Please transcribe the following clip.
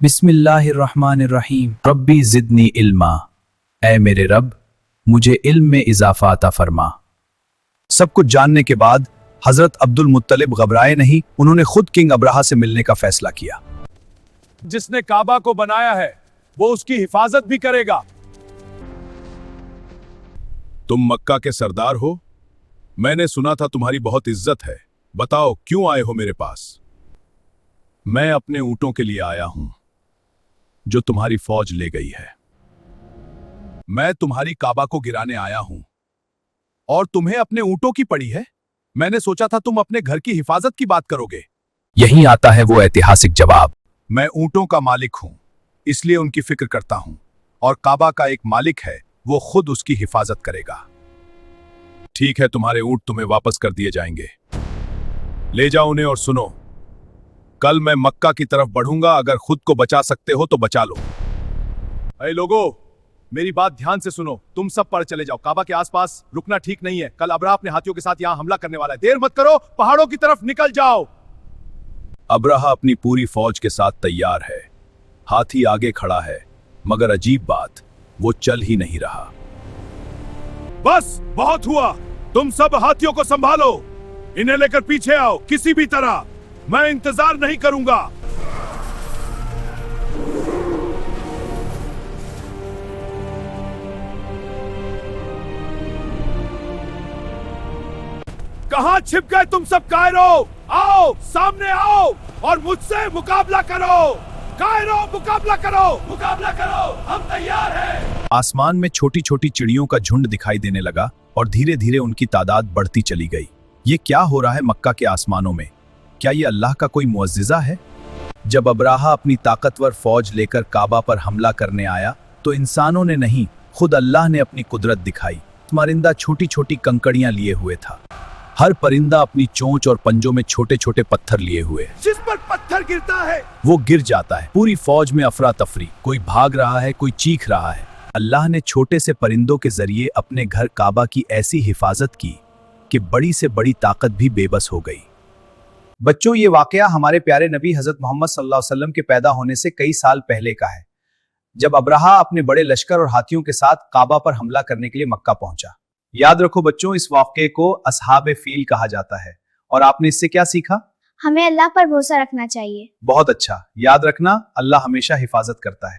बिस्मिल्लाहिर्रहमानिर्रहीम। रब्बी ज़िदनी इल्मा, ऐ मेरे रब मुझे इल्म में इजाफा अता फरमा। सब कुछ जानने के बाद हजरत अब्दुल मुत्तलिब घबराए नहीं, उन्होंने खुद किंग अब्राहा से मिलने का फैसला किया। जिसने काबा को बनाया है वो उसकी हिफाजत भी करेगा। तुम मक्का के सरदार हो, मैंने सुना था तुम्हारी बहुत इज्जत है। बताओ क्यों आए हो मेरे पास? मैं अपने ऊंटों के लिए आया हूं जो तुम्हारी फौज ले गई है। मैं तुम्हारी काबा को गिराने आया हूं और तुम्हें अपने ऊंटों की पड़ी है। मैंने सोचा था तुम अपने घर की हिफाजत की बात करोगे। यहीं आता है वो ऐतिहासिक जवाब। मैं ऊंटों का मालिक हूं, इसलिए उनकी फिक्र करता हूं, और काबा का एक मालिक है, वो खुद उसकी हिफाजत करेगा। ठीक है, तुम्हारे ऊंट तुम्हें वापस कर दिए जाएंगे। ले जाओ उन्हें और सुनो, कल मैं मक्का की तरफ बढ़ूंगा। अगर खुद को बचा सकते हो तो बचा लो। अरे लोगों, मेरी बात ध्यान से सुनो। तुम सब पढ़ चले जाओ। काबा के आसपास रुकना ठीक नहीं है। कल अब्राहा अपने हाथियों के साथ यहां हमला करने वाला है। देर मत करो, पहाड़ों की तरफ निकल जाओ। अब्राहा अपनी पूरी फौज के साथ तैयार है। हाथी आगे खड़ा है, मगर अजीब बात, वो चल ही नहीं रहा। बस बहुत हुआ, तुम सब हाथियों को संभालो। इन्हें लेकर पीछे आओ किसी भी तरह। मैं इंतजार नहीं करूंगा। कहां छिप गए तुम सब कायरो? आओ, सामने आओ और मुझसे मुकाबला करो। कायरो, मुकाबला करो, मुकाबला करो, हम तैयार हैं। आसमान में छोटी छोटी चिड़ियों का झुंड दिखाई देने लगा और धीरे धीरे उनकी तादाद बढ़ती चली गई। ये क्या हो रहा है मक्का के आसमानों में? क्या ये अल्लाह का कोई मुअज्जिज़ा है? जब अब्राहा अपनी ताकतवर फौज लेकर काबा पर हमला करने आया तो इंसानों ने नहीं, खुद अल्लाह ने अपनी कुदरत दिखाई। परिंदा छोटी छोटी कंकड़ियां लिए हुए था। हर परिंदा अपनी चोंच और पंजों में छोटे छोटे पत्थर लिए हुए। जिस पर पत्थर गिरता है वो गिर जाता है। पूरी फौज में अफरा तफरी, कोई भाग रहा है, कोई चीख रहा है। अल्लाह ने छोटे से परिंदों के जरिए अपने घर काबा की ऐसी हिफाजत की कि बड़ी से बड़ी ताकत भी बेबस हो गई। बच्चों, ये वाकया हमारे प्यारे नबी हजरत मोहम्मद सल्लल्लाहु अलैहि वसल्लम के पैदा होने से कई साल पहले का है, जब अब्राहा अपने बड़े लश्कर और हाथियों के साथ काबा पर हमला करने के लिए मक्का पहुंचा। याद रखो बच्चों, इस वाकये को असहाबे फील कहा जाता है। और आपने इससे क्या सीखा? हमें अल्लाह पर भरोसा रखना चाहिए। बहुत अच्छा। याद रखना, अल्लाह हमेशा हिफाजत करता है।